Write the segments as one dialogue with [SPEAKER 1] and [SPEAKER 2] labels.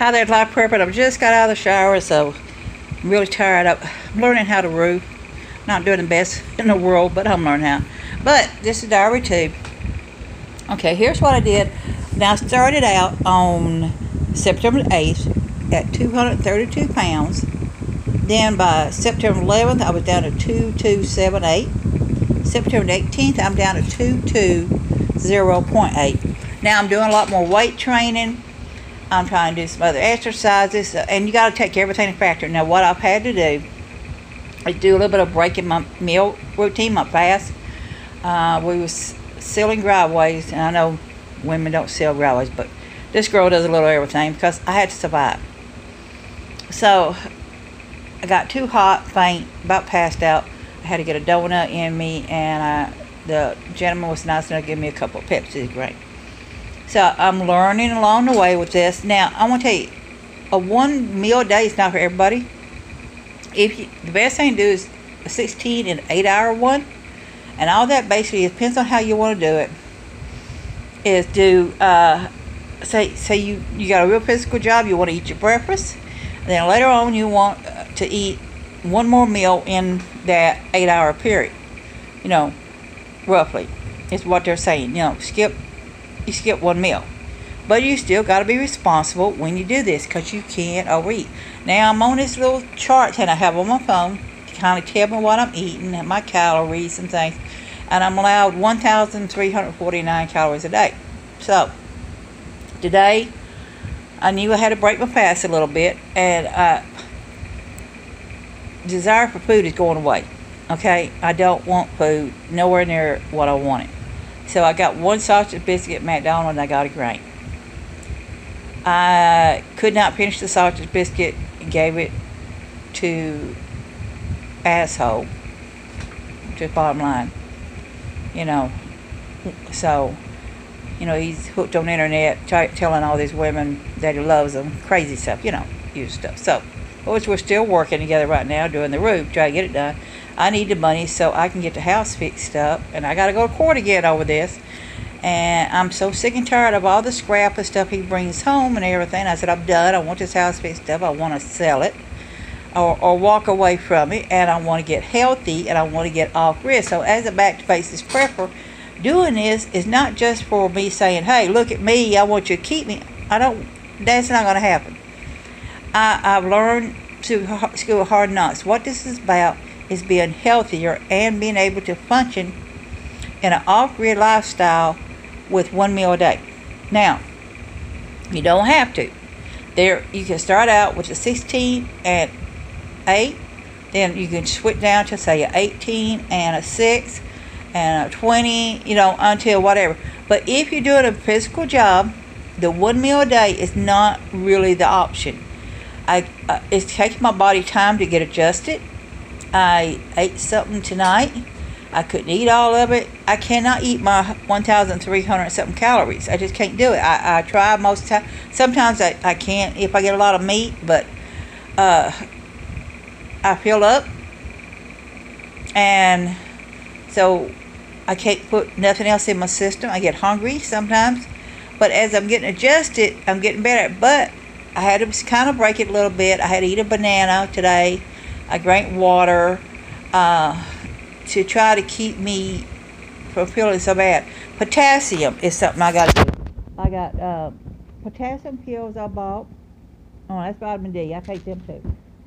[SPEAKER 1] Hi there, Life Prepper. I just got out of the shower, so I'm really tired. I'm learning how to roof. Not doing the best in the world, but I'm learning how. But this is Diary 2. Okay, here's what I did. Now, I started out on September 8th at 232 pounds. Then by September 11th, I was down to 2278. September 18th, I'm down to 220.8. Now, I'm doing a lot more weight training. I'm trying to do some other exercises, and you got to take everything into factor. Now, what I've had to do is do a little bit of breaking my meal routine, my fast. We was sealing driveways, and I know women don't seal driveways, but this girl does a little everything because I had to survive. So I got too hot, faint, about passed out. I had to get a donut in me, and the gentleman was nice enough to give me a couple of Pepsi Green. So I'm learning along the way with this. Now, I want to tell you, a one meal a day is not for everybody. The best thing to do is a 16 and 8 hour one. And all that basically depends on how you want to do it. Is do, say you got a real physical job, you want to eat your breakfast. And then later on you want to eat one more meal in that 8 hour period. You know, roughly is what they're saying. You know, you skip one meal, but you still got to be responsible when you do this because you can't overeat. Now I'm on this little chart that I have on my phone to kind of tell me what I'm eating and my calories and things, and I'm allowed 1,349 calories a day. So today I knew I had to break my fast a little bit, and desire for food is going away. Okay, I don't want food nowhere near what I wanted. So I got one sausage biscuit at McDonald's, and I got a grain. I could not finish the sausage biscuit and gave it to asshole. Just bottom line. You know. So, you know, he's hooked on the internet telling all these women that he loves them. Crazy stuff, you know, used stuff. So, which we're still working together right now doing the roof, trying to get it done. I need the money so I can get the house fixed up, and I got to go to court again over this. And I'm so sick and tired of all the scrap and stuff he brings home and everything. I said, I'm done. I want this house fixed up. I want to sell it or walk away from it, and I want to get healthy, and I want to get off risk. So as a back to basics prepper, doing this is not just for me saying, hey, look at me, I want you to keep me. That's not going to happen. I've learned through school of hard knocks what this is about is being healthier and being able to function in an off-grid lifestyle with one meal a day. Now, you don't have to. You can start out with a 16 and 8, then you can switch down to say a 18 and a 6 and a 20, you know, until whatever. But if you're doing a physical job, the one meal a day is not really the option. It's taking my body time to get adjusted. I ate something tonight. I couldn't eat all of it. I cannot eat my 1,300 something calories. I just can't do it. I try most of the time. Sometimes I can't if I get a lot of meat, but I fill up, and so I can't put nothing else in my system. I get hungry sometimes, but as I'm getting adjusted, I'm getting better. But I had to kind of break it a little bit. I had to eat a banana today. I drank water to try to keep me from feeling so bad. Potassium is something I got to do. I got potassium pills I bought. Oh, that's vitamin D. I take them too.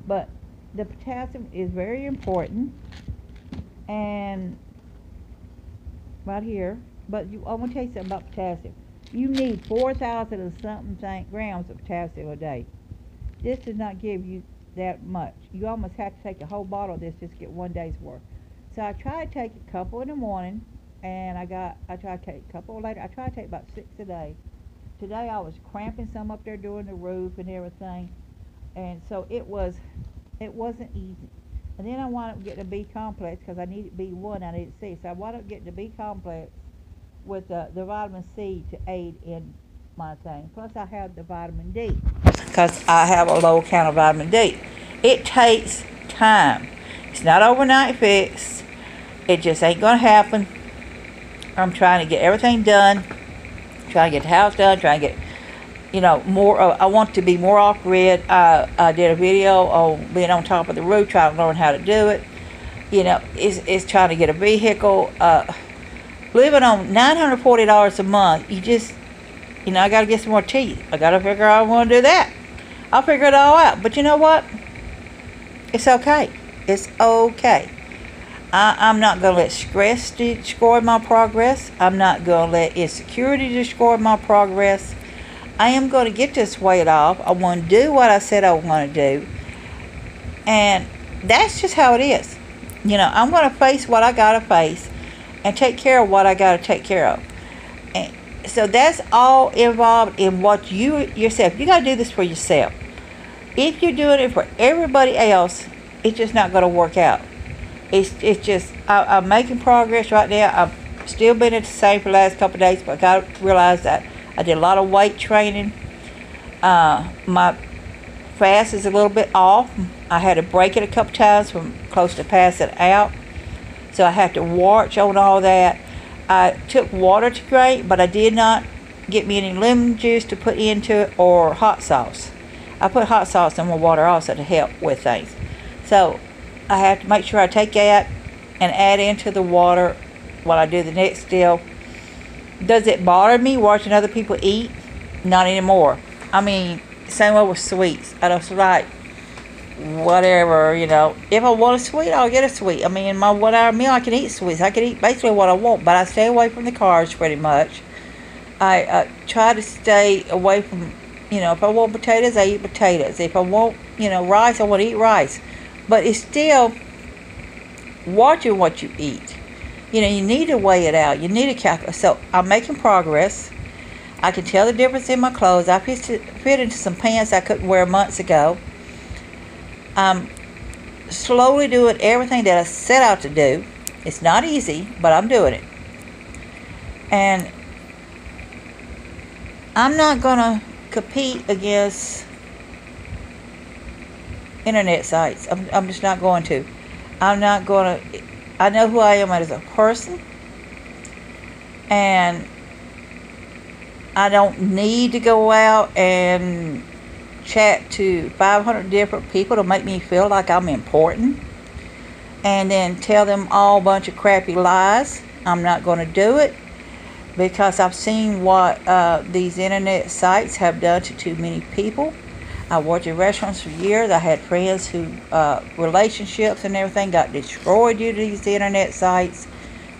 [SPEAKER 1] But the potassium is very important. And right here. But I want to tell you something about potassium. You need 4,000 and something grams of potassium a day. This does not give you that much. You almost have to take a whole bottle of this just to get one day's worth. So I try to take a couple in the morning, and I try to take a couple later. I try to take about 6 a day. Today I was cramping some up there doing the roof and everything, and so it wasn't easy. And then I wound up getting a B complex because I needed B1, I needed C. So I wound up getting the B complex with the vitamin C to aid in my thing. Plus I have the vitamin D because I have a low count of vitamin D. It takes time. It's not overnight fix. It just ain't going to happen. I'm trying to get everything done. Trying to get the house done. Trying to get, you know, more. I want to be more off grid. I did a video on being on top of the roof, trying to learn how to do it. You know, it's trying to get a vehicle. Living on $940 a month, you know, I got to get some more teeth. I got to figure out I want to do that. I'll figure it all out. But you know what? It's okay. It's okay. I'm not going to let stress destroy my progress. I'm not going to let insecurity destroy my progress. I am going to get this weight off. I want to do what I said I want to do. And that's just how it is. You know, I'm going to face what I got to face and take care of what I got to take care of. And so that's all involved in what you yourself. You got to do this for yourself. If you're doing it for everybody else, it's just not going to work out. It's just, I'm making progress right now. I've still been at the same for the last couple of days, but I got to realize that I did a lot of weight training. My fast is a little bit off. I had to break it a couple times from close to passing out. So I have to watch on all that. I took water to drink, but I did not get me any lemon juice to put into it or hot sauce. I put hot sauce in my water also to help with things. So I have to make sure I take that and add into the water while I do the next deal. Does it bother me watching other people eat? Not anymore. I mean, same way with sweets. I just like whatever, you know. If I want a sweet, I'll get a sweet. I mean, in my 1 hour meal, I can eat sweets. I can eat basically what I want, but I stay away from the carbs pretty much. I try to stay away from, you know, if I want potatoes, I eat potatoes. If I want, you know, rice, I want to eat rice. But it's still watching what you eat. You know, you need to weigh it out. You need to calculate. So I'm making progress. I can tell the difference in my clothes. I fit into some pants I couldn't wear months ago. I'm slowly doing everything that I set out to do. It's not easy, but I'm doing it. And I'm not going to compete against internet sites. I'm just not going to. I'm not going to. I know who I am as a person. And I don't need to go out and chat to 500 different people to make me feel like I'm important and then tell them all a bunch of crappy lies. I'm not going to do it because I've seen what these internet sites have done to too many people. I worked in restaurants for years. I had friends who relationships and everything got destroyed due to these internet sites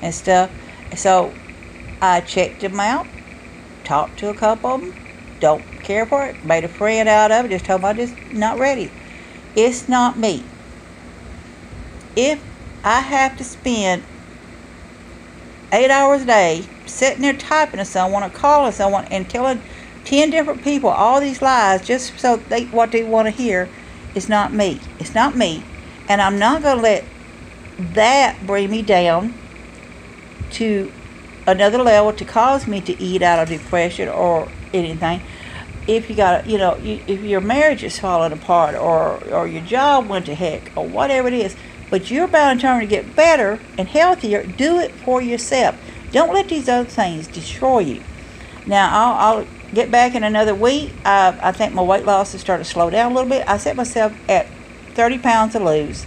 [SPEAKER 1] and stuff. So I checked them out, talked to a couple of them, don't care for it, made a friend out of it, just told them I'm just not ready. It's not me. If I have to spend 8 hours a day sitting there typing to someone or calling someone and telling 10 different people all these lies just so what they want to hear, it's not me. It's not me. And I'm not going to let that bring me down to another level to cause me to eat out of depression or anything. If you got, you know, if your marriage is falling apart or your job went to heck or whatever it is, but you're bound and determined to get better and healthier, do it for yourself. Don't let these other things destroy you. Now, I'll get back in another week. I think my weight loss has started to slow down a little bit. I set myself at 30 pounds to lose.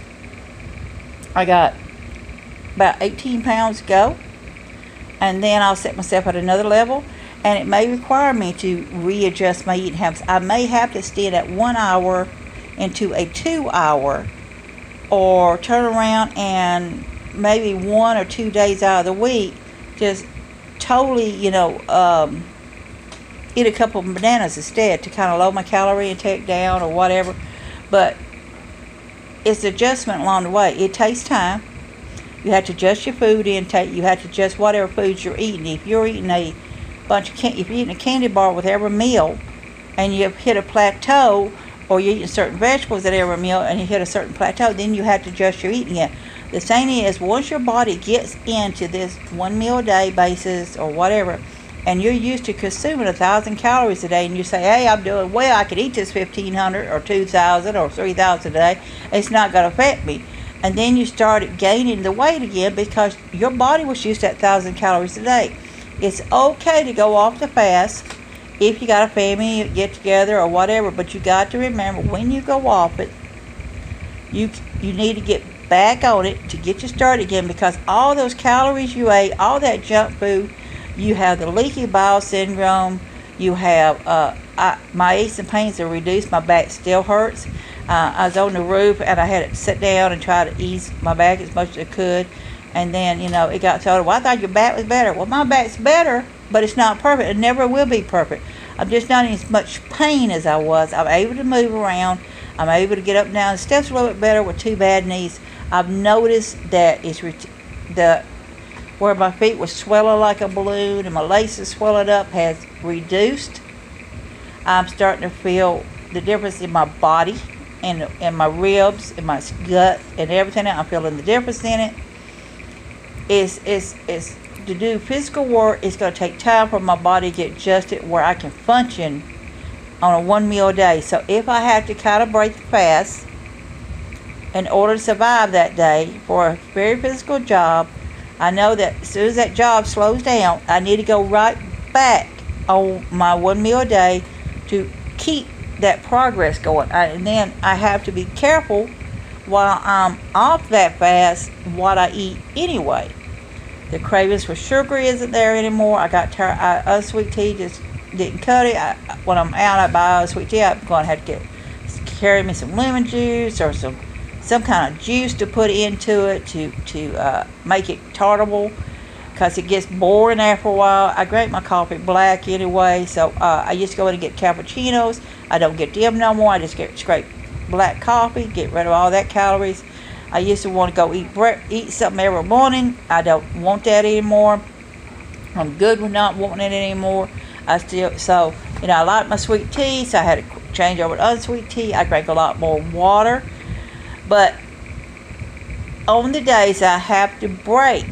[SPEAKER 1] I got about 18 pounds to go. And then I'll set myself at another level. And it may require me to readjust my eating habits. I may have to extend at 1 hour into a 2 hour, or turn around and maybe 1 or 2 days out of the week just totally, you know, eat a couple of bananas instead to kind of lower my calorie intake down or whatever. But it's adjustment along the way. It takes time. You have to adjust your food intake. You have to adjust whatever foods you're eating. If you're eating a bunch of if you're eating a candy bar with every meal and you hit a plateau, or you're eating certain vegetables at every meal and you hit a certain plateau, then you have to adjust your eating it. The thing is, once your body gets into this 1 meal a day basis or whatever, and you're used to consuming 1,000 calories a day, and you say, hey, I'm doing well, I could eat this 1,500 or 2,000 or 3,000 a day, it's not going to affect me. And then you started gaining the weight again because your body was used to that 1,000 calories a day. It's okay to go off the fast if you got a family get together or whatever. But you got to remember, when you go off it, you need to get back on it to get you started again, because all those calories you ate, all that junk food, you have the leaky bowel syndrome, you have my aches and pains are reduced. My back still hurts. I was on the roof and I had to sit down and try to ease my back as much as I could, and then it got told, well, I thought your back was better. Well, my back's better, but it's not perfect. It never will be perfect. I'm just not in as much pain as I was. I'm able to move around. I'm able to get up and down the steps a little bit better with 2 bad knees. I've noticed that where my feet were swelling like a balloon and my laces swelling up has reduced. I'm starting to feel the difference in my body and my ribs and my gut and everything else. I'm feeling the difference in it. Is to do physical work. It's going to take time for my body to get adjusted where I can function on a 1 meal a day. So if I have to kind of break the fast in order to survive that day for a very physical job, I know that as soon as that job slows down, I need to go right back on my 1 meal a day to keep that progress going. And then I have to be careful while I'm off that fast what I eat anyway. The cravings for sugar isn't there anymore. I got tired. Sweet tea just didn't cut it. When I'm out, I buy sweet tea. I'm going to have to carry me some lemon juice or some kind of juice to put into it to make it tartable, because it gets boring after a while. I drink my coffee black anyway, so I used to go in and get cappuccinos. I don't get them no more. I just get straight black coffee, get rid of all that calories. I used to want to go eat something every morning. I don't want that anymore. I'm good with not wanting it anymore. I like my sweet tea, so I had to change over to unsweet tea. I drank a lot more water. But on the days I have to break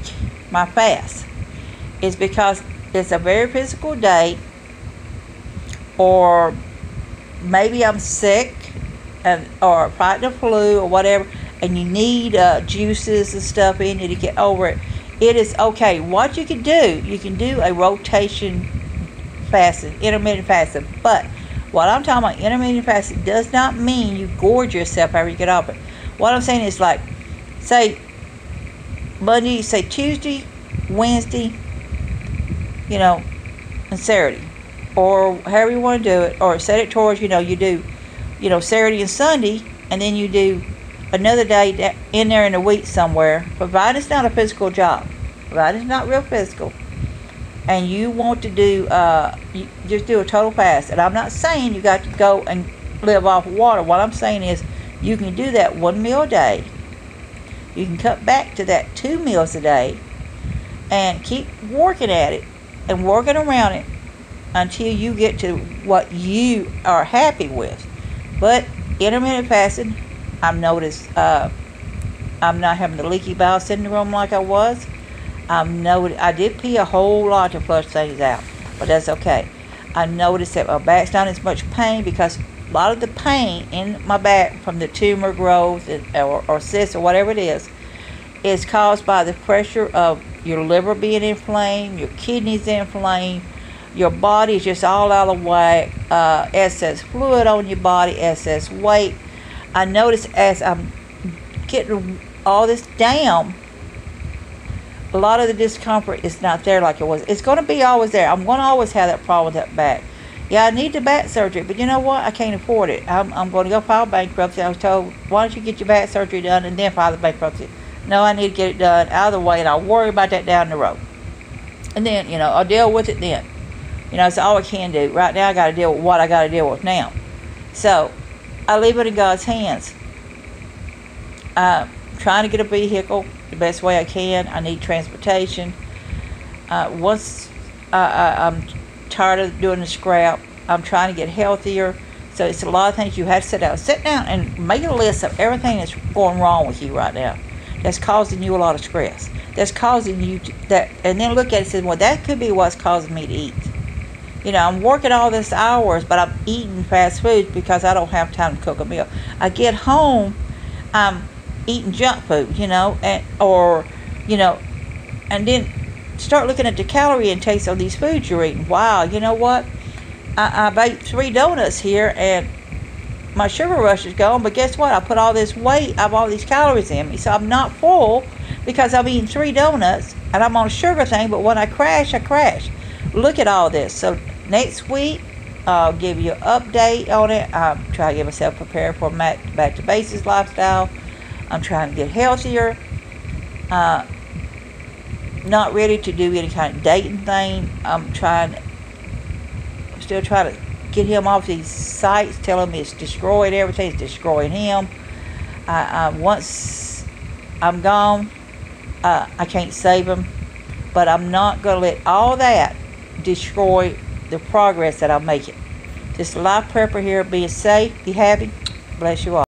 [SPEAKER 1] my fast, it's because it's a very physical day, or maybe I'm sick or fighting the flu or whatever, and you need juices and stuff in you to get over it. It is okay. What you can do a rotation fasting, intermittent fasting. But what I'm talking about, intermittent fasting, does not mean you gorge yourself after you get off it. What I'm saying is, like, say Monday, say Tuesday, Wednesday, and Saturday, or however you want to do it, or set it towards, you do, Saturday and Sunday, and then you do another day in there in a week somewhere, provided it's not a physical job, provided it's not real physical, and you want to do, you just do a total fast. And I'm not saying you got to go and live off of water. What I'm saying is, you can do that 1 meal a day. You can cut back to that 2 meals a day and keep working at it and working around it until you get to what you are happy with. But intermittent fasting, I've noticed I'm not having the leaky bowel syndrome like I was. I did pee a whole lot to flush things out, but that's okay. I noticed that my back's not as much pain, because a lot of the pain in my back from the tumor growth or cyst or whatever it is caused by the pressure of your liver being inflamed, your kidneys inflamed, your body is just all out of whack, excess fluid on your body, excess weight. I notice as I'm getting all this down, a lot of the discomfort is not there like it was. It's going to be always there. I'm going to always have that problem with that back. Yeah, I need the back surgery, but you know what? I can't afford it. I'm going to go file bankruptcy. I was told, why don't you get your back surgery done and then file the bankruptcy? No, I need to get it done out of the way, and I'll worry about that down the road. And then, I'll deal with it then. It's all I can do. Right now, I got to deal with what I got to deal with now. So, I leave it in God's hands. Trying to get a vehicle the best way I can. I need transportation. Once I'm tired of doing the scrap, I'm trying to get healthier. So it's a lot of things you have to sit down and make a list of everything that's going wrong with you right now, that's causing you a lot of stress, that's causing you and then look at it and say, well, that could be what's causing me to eat. I'm working all these hours, but I'm eating fast food because I don't have time to cook a meal. I get home, I'm eating junk food, and then start looking at the calorie intake of these foods you're eating. Wow, you know what? I've ate 3 donuts here, and my sugar rush is gone. But guess what? I put all this weight, I have all these calories in me, so I'm not full because I'm eating 3 donuts and I'm on a sugar thing. But when I crash, I crash. Look at all this. So next week, I'll give you an update on it. I'm trying to get myself prepared for back to basics lifestyle. I'm trying to get healthier. Not ready to do any kind of dating thing. I'm still trying to get him off these sites, telling me it's destroyed everything. It's destroying him. Once I'm gone, I can't save him. But I'm not going to let all that destroy the progress that I'm making. Just a life prepper here. Be safe. Be happy. Bless you all.